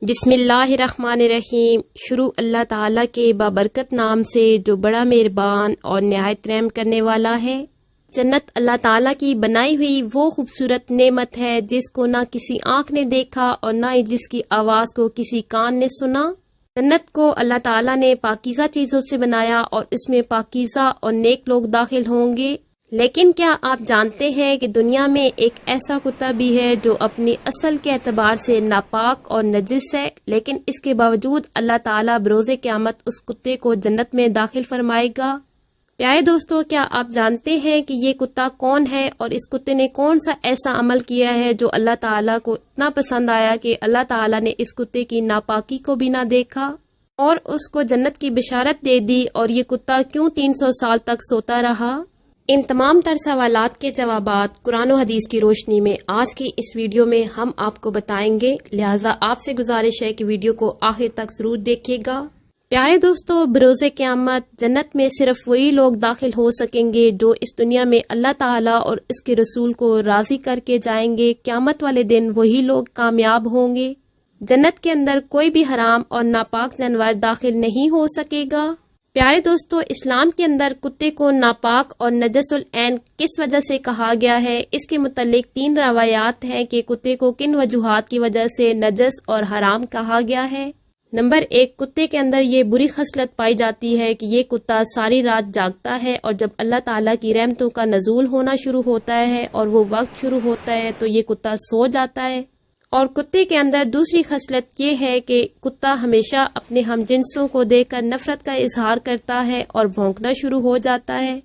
بسم اللہ الرحمن الرحیم۔ شروع اللہ تعالیٰ کے بابرکت نام سے جو بڑا مہربان اور نہایت رحم کرنے والا ہے۔ جنت اللہ تعالیٰ کی بنائی ہوئی وہ خوبصورت نعمت ہے جس کو نہ کسی آنکھ نے دیکھا اور نہ ہی جس کی آواز کو کسی کان نے سنا۔ جنت کو اللہ تعالیٰ نے پاکیزہ چیزوں سے بنایا اور اس میں پاکیزہ اور نیک لوگ داخل ہوں گے۔ لیکن کیا آپ جانتے ہیں کہ دنیا میں ایک ایسا کتا بھی ہے جو اپنی اصل کے اعتبار سے ناپاک اور نجس ہے، لیکن اس کے باوجود اللہ تعالیٰ بروز قیامت اس کتے کو جنت میں داخل فرمائے گا۔ پیارے دوستو، کیا آپ جانتے ہیں کہ یہ کتا کون ہے اور اس کتے نے کون سا ایسا عمل کیا ہے جو اللہ تعالیٰ کو اتنا پسند آیا کہ اللہ تعالیٰ نے اس کتے کی ناپاکی کو بھی نہ دیکھا اور اس کو جنت کی بشارت دے دی؟ اور یہ کتا کیوں 300 سال تک سوتا رہا؟ ان تمام تر سوالات کے جوابات قرآن و حدیث کی روشنی میں آج کی اس ویڈیو میں ہم آپ کو بتائیں گے، لہٰذا آپ سے گزارش ہے کہ ویڈیو کو آخر تک ضرور دیکھیے گا۔ پیارے دوستو، بروز قیامت جنت میں صرف وہی لوگ داخل ہو سکیں گے جو اس دنیا میں اللہ تعالیٰ اور اس کے رسول کو راضی کر کے جائیں گے۔ قیامت والے دن وہی لوگ کامیاب ہوں گے۔ جنت کے اندر کوئی بھی حرام اور ناپاک جانور داخل نہیں ہو سکے گا۔ پیارے دوستو، اسلام کے اندر کتے کو ناپاک اور نجس العین کس وجہ سے کہا گیا ہے؟ اس کے متعلق 3 روایات ہیں کہ کتے کو کن وجوہات کی وجہ سے نجس اور حرام کہا گیا ہے۔ نمبر 1، کتے کے اندر یہ بری خصلت پائی جاتی ہے کہ یہ کتا ساری رات جاگتا ہے، اور جب اللہ تعالیٰ کی رحمتوں کا نزول ہونا شروع ہوتا ہے اور وہ وقت شروع ہوتا ہے تو یہ کتا سو جاتا ہے۔ اور کتے کے اندر دوسری خصلت یہ ہے کہ کتا ہمیشہ اپنے ہم جنسوں کو دیکھ کر نفرت کا اظہار کرتا ہے اور بھونکنا شروع ہو جاتا ہے۔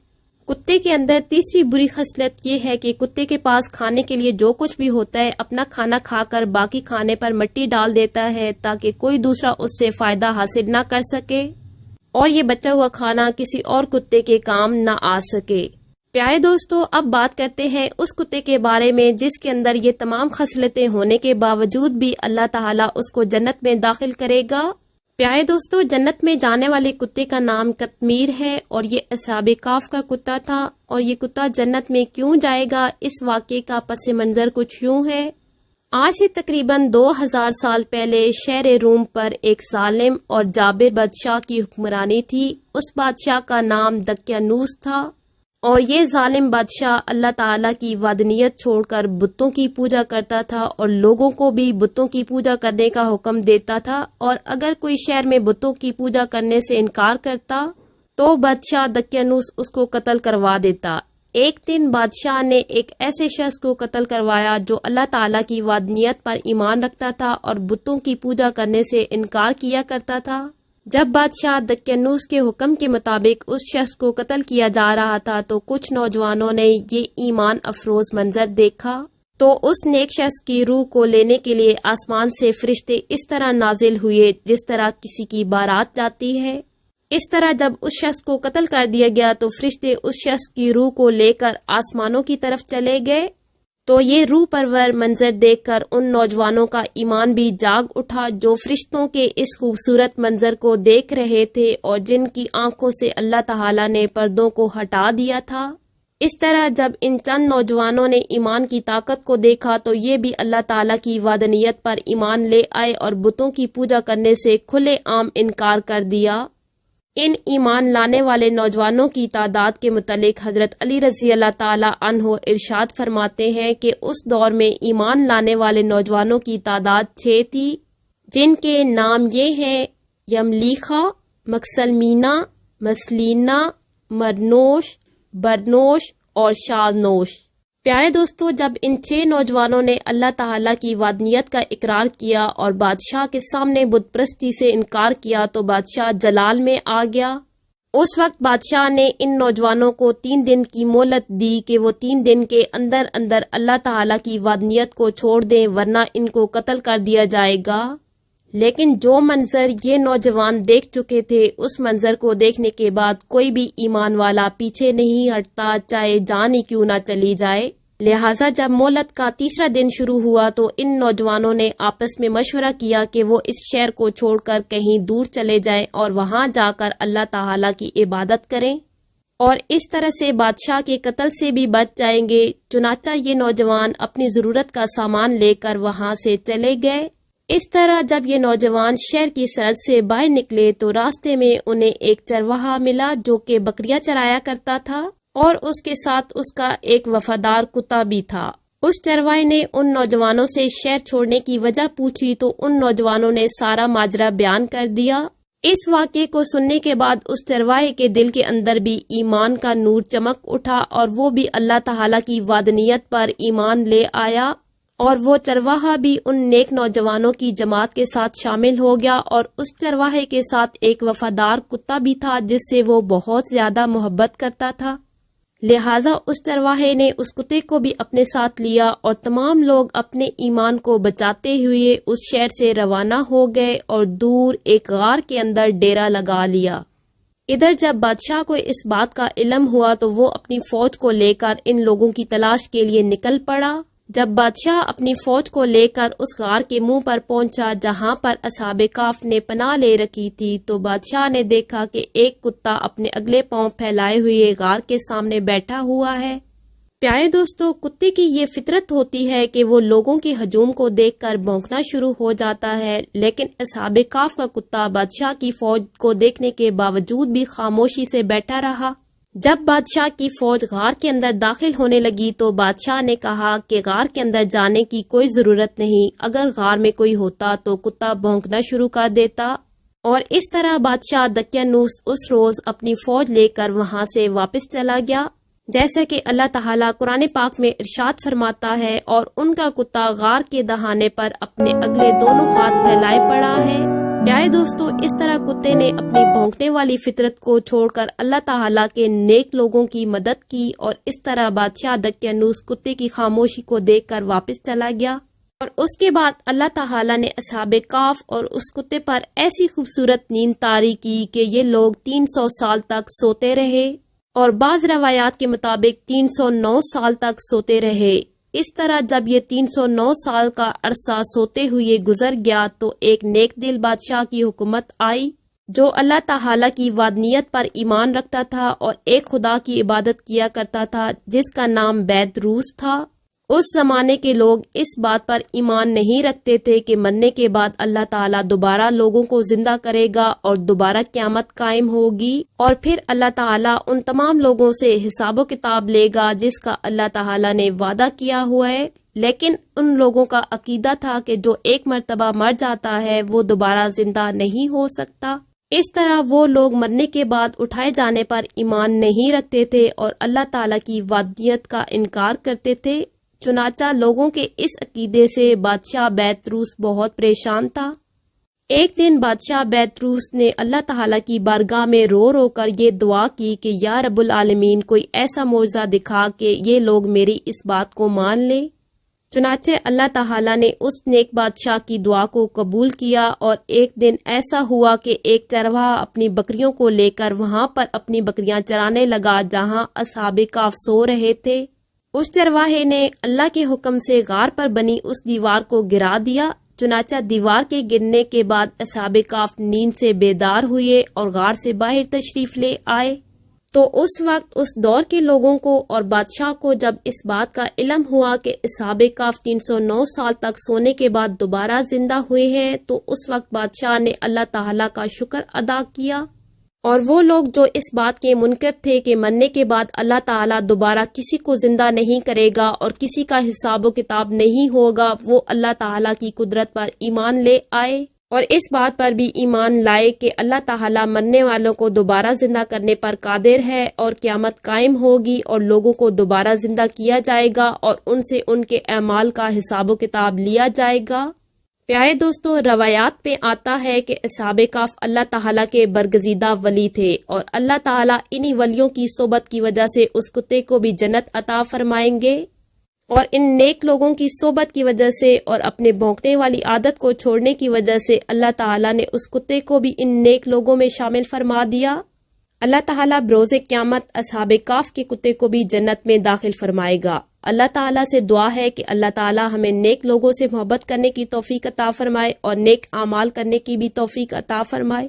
کتے کے اندر تیسری بری خصلت یہ ہے کہ کتے کے پاس کھانے کے لیے جو کچھ بھی ہوتا ہے اپنا کھانا کھا کر باقی کھانے پر مٹی ڈال دیتا ہے تاکہ کوئی دوسرا اس سے فائدہ حاصل نہ کر سکے اور یہ بچا ہوا کھانا کسی اور کتے کے کام نہ آ سکے۔ پیارے دوستو، اب بات کرتے ہیں اس کتے کے بارے میں جس کے اندر یہ تمام خصلتیں ہونے کے باوجود بھی اللہ تعالیٰ اس کو جنت میں داخل کرے گا۔ پیارے دوستو، جنت میں جانے والے کتے کا نام قطمیر ہے اور یہ اصحاب کہف کا کتا تھا۔ اور یہ کتا جنت میں کیوں جائے گا، اس واقعے کا پس منظر کچھ یوں ہے۔ آج سے تقریباً 2000 سال پہلے شہر روم پر ایک ظالم اور جابر بادشاہ کی حکمرانی تھی۔ اس بادشاہ کا نام دقیانوس تھا اور یہ ظالم بادشاہ اللہ تعالیٰ کی وحدانیت چھوڑ کر بتوں کی پوجا کرتا تھا اور لوگوں کو بھی بتوں کی پوجا کرنے کا حکم دیتا تھا، اور اگر کوئی شہر میں بتوں کی پوجا کرنے سے انکار کرتا تو بادشاہ دقیانوس اس کو قتل کروا دیتا۔ ایک دن بادشاہ نے ایک ایسے شخص کو قتل کروایا جو اللہ تعالیٰ کی وحدانیت پر ایمان رکھتا تھا اور بتوں کی پوجا کرنے سے انکار کیا کرتا تھا۔ جب بادشاہ دقیانوس کے حکم کے مطابق اس شخص کو قتل کیا جا رہا تھا تو کچھ نوجوانوں نے یہ ایمان افروز منظر دیکھا تو اس نیک شخص کی روح کو لینے کے لیے آسمان سے فرشتے اس طرح نازل ہوئے جس طرح کسی کی بارات جاتی ہے۔ اس طرح جب اس شخص کو قتل کر دیا گیا تو فرشتے اس شخص کی روح کو لے کر آسمانوں کی طرف چلے گئے۔ تو یہ روح پرور منظر دیکھ کر ان نوجوانوں کا ایمان بھی جاگ اٹھا جو فرشتوں کے اس خوبصورت منظر کو دیکھ رہے تھے اور جن کی آنکھوں سے اللہ تعالیٰ نے پردوں کو ہٹا دیا تھا۔ اس طرح جب ان چند نوجوانوں نے ایمان کی طاقت کو دیکھا تو یہ بھی اللہ تعالیٰ کی وحدانیت پر ایمان لے آئے اور بتوں کی پوجا کرنے سے کھلے عام انکار کر دیا۔ ان ایمان لانے والے نوجوانوں کی تعداد کے متعلق حضرت علی رضی اللہ تعالی عنہ ارشاد فرماتے ہیں کہ اس دور میں ایمان لانے والے نوجوانوں کی تعداد 6 تھی، جن کے نام یہ ہیں: یملیخا، مکسلمینا، مسلینا، مرنوش، برنوش اور شالنوش۔ پیارے دوستو، جب ان 6 نوجوانوں نے اللہ تعالیٰ کی وحدانیت کا اقرار کیا اور بادشاہ کے سامنے بت پرستی سے انکار کیا تو بادشاہ جلال میں آ گیا۔ اس وقت بادشاہ نے ان نوجوانوں کو 3 دن کی مہلت دی کہ وہ 3 دن کے اندر اندر اللہ تعالیٰ کی وحدانیت کو چھوڑ دیں ورنہ ان کو قتل کر دیا جائے گا۔ لیکن جو منظر یہ نوجوان دیکھ چکے تھے، اس منظر کو دیکھنے کے بعد کوئی بھی ایمان والا پیچھے نہیں ہٹتا، چاہے جان ہی کیوں نہ چلی جائے۔ لہٰذا جب مہلت کا 3را دن شروع ہوا تو ان نوجوانوں نے آپس میں مشورہ کیا کہ وہ اس شہر کو چھوڑ کر کہیں دور چلے جائیں اور وہاں جا کر اللہ تعالیٰ کی عبادت کریں اور اس طرح سے بادشاہ کے قتل سے بھی بچ جائیں گے۔ چنانچہ یہ نوجوان اپنی ضرورت کا سامان لے کر وہاں سے چلے گئے۔ اس طرح جب یہ نوجوان شہر کی سرحد سے باہر نکلے تو راستے میں انہیں ایک چرواہا ملا جو کہ بکریاں چرایا کرتا تھا اور اس کے ساتھ اس کا ایک وفادار کتا بھی تھا۔ اس چرواہے نے ان نوجوانوں سے شہر چھوڑنے کی وجہ پوچھی تو ان نوجوانوں نے سارا ماجرا بیان کر دیا۔ اس واقعے کو سننے کے بعد اس چرواہے کے دل کے اندر بھی ایمان کا نور چمک اٹھا اور وہ بھی اللہ تعالیٰ کی وحدانیت پر ایمان لے آیا، اور وہ چرواہا بھی ان نیک نوجوانوں کی جماعت کے ساتھ شامل ہو گیا، اور اس چرواہے کے ساتھ ایک وفادار کتا بھی تھا جس سے وہ بہت زیادہ محبت کرتا تھا۔ لہٰذا اس چرواہے نے اس کتے کو بھی اپنے ساتھ لیا اور تمام لوگ اپنے ایمان کو بچاتے ہوئے اس شہر سے روانہ ہو گئے اور دور ایک غار کے اندر ڈیرا لگا لیا۔ ادھر جب بادشاہ کو اس بات کا علم ہوا تو وہ اپنی فوج کو لے کر ان لوگوں کی تلاش کے لیے نکل پڑا۔ جب بادشاہ اپنی فوج کو لے کر اس غار کے منہ پر پہنچا جہاں پر اصحاب کہف نے پناہ لے رکھی تھی تو بادشاہ نے دیکھا کہ ایک کتا اپنے اگلے پاؤں پھیلائے ہوئے غار کے سامنے بیٹھا ہوا ہے۔ پیارے دوستو، کتے کی یہ فطرت ہوتی ہے کہ وہ لوگوں کے ہجوم کو دیکھ کر بھونکنا شروع ہو جاتا ہے، لیکن اصحاب کہف کا کتا بادشاہ کی فوج کو دیکھنے کے باوجود بھی خاموشی سے بیٹھا رہا۔ جب بادشاہ کی فوج غار کے اندر داخل ہونے لگی تو بادشاہ نے کہا کہ غار کے اندر جانے کی کوئی ضرورت نہیں، اگر غار میں کوئی ہوتا تو کتا بھونکنا شروع کر دیتا۔ اور اس طرح بادشاہ دقیانوس اس روز اپنی فوج لے کر وہاں سے واپس چلا گیا، جیسا کہ اللہ تعالیٰ قرآن پاک میں ارشاد فرماتا ہے، اور ان کا کتا غار کے دہانے پر اپنے اگلے دونوں ہاتھ پھیلائے پڑا ہے۔ پیارے دوستو، اس طرح کتے نے اپنی بھونکنے والی فطرت کو چھوڑ کر اللہ تعالیٰ کے نیک لوگوں کی مدد کی، اور اس طرح بادشاہ دقیانوس کتے کی خاموشی کو دیکھ کر واپس چلا گیا۔ اور اس کے بعد اللہ تعالیٰ نے اصحاب کہف اور اس کتے پر ایسی خوبصورت نیند طاری کی کہ یہ لوگ 300 سال تک سوتے رہے، اور بعض روایات کے مطابق 309 سال تک سوتے رہے۔ اس طرح جب یہ 309 سال کا عرصہ سوتے ہوئے گزر گیا تو ایک نیک دل بادشاہ کی حکومت آئی جو اللہ تعالیٰ کی وحدانیت پر ایمان رکھتا تھا اور ایک خدا کی عبادت کیا کرتا تھا جس کا نام بیدروس تھا۔ اس زمانے کے لوگ اس بات پر ایمان نہیں رکھتے تھے کہ مرنے کے بعد اللہ تعالیٰ دوبارہ لوگوں کو زندہ کرے گا اور دوبارہ قیامت قائم ہوگی، اور پھر اللہ تعالیٰ ان تمام لوگوں سے حساب و کتاب لے گا جس کا اللہ تعالیٰ نے وعدہ کیا ہوا ہے۔ لیکن ان لوگوں کا عقیدہ تھا کہ جو ایک مرتبہ مر جاتا ہے وہ دوبارہ زندہ نہیں ہو سکتا۔ اس طرح وہ لوگ مرنے کے بعد اٹھائے جانے پر ایمان نہیں رکھتے تھے اور اللہ تعالیٰ کی وحدانیت کا انکار کرتے تھے۔ چنانچہ لوگوں کے اس عقیدے سے بادشاہ بیدروس بہت پریشان تھا۔ ایک دن بادشاہ بیدروس نے اللہ تعالیٰ کی بارگاہ میں رو رو کر یہ دعا کی کہ یا رب العالمین، کوئی ایسا معجزہ دکھا کہ یہ لوگ میری اس بات کو مان لیں۔ چنانچہ اللہ تعالیٰ نے اس نیک بادشاہ کی دعا کو قبول کیا، اور ایک دن ایسا ہوا کہ ایک چرواہا اپنی بکریوں کو لے کر وہاں پر اپنی بکریاں چرانے لگا جہاں اصحاب کہف سو رہے تھے۔ اس چرواہے نے اللہ کے حکم سے غار پر بنی اس دیوار کو گرا دیا۔ چنانچہ دیوار کے گرنے کے بعد اصحاب کہف نیند سے بیدار ہوئے اور غار سے باہر تشریف لے آئے۔ تو اس وقت اس دور کے لوگوں کو اور بادشاہ کو جب اس بات کا علم ہوا کہ اصحاب کہف 309 سال تک سونے کے بعد دوبارہ زندہ ہوئے ہیں، تو اس وقت بادشاہ نے اللہ تعالیٰ کا شکر ادا کیا، اور وہ لوگ جو اس بات کے منکر تھے کہ مرنے کے بعد اللہ تعالیٰ دوبارہ کسی کو زندہ نہیں کرے گا اور کسی کا حساب و کتاب نہیں ہوگا، وہ اللہ تعالیٰ کی قدرت پر ایمان لے آئے اور اس بات پر بھی ایمان لائے کہ اللہ تعالیٰ مرنے والوں کو دوبارہ زندہ کرنے پر قادر ہے اور قیامت قائم ہوگی اور لوگوں کو دوبارہ زندہ کیا جائے گا اور ان سے ان کے اعمال کا حساب و کتاب لیا جائے گا۔ پیارے دوستو، روایات پہ آتا ہے کہ اصحاب کہف اللہ تعالیٰ کے برگزیدہ ولی تھے، اور اللہ تعالیٰ انہی ولیوں کی صحبت کی وجہ سے اس کتے کو بھی جنت عطا فرمائیں گے، اور ان نیک لوگوں کی صحبت کی وجہ سے اور اپنے بھونکنے والی عادت کو چھوڑنے کی وجہ سے اللہ تعالیٰ نے اس کتے کو بھی ان نیک لوگوں میں شامل فرما دیا۔ اللہ تعالیٰ بروز قیامت اصحاب کہف کے کتے کو بھی جنت میں داخل فرمائے گا۔ اللہ تعالیٰ سے دعا ہے کہ اللہ تعالیٰ ہمیں نیک لوگوں سے محبت کرنے کی توفیق عطا فرمائے اور نیک اعمال کرنے کی بھی توفیق عطا فرمائے۔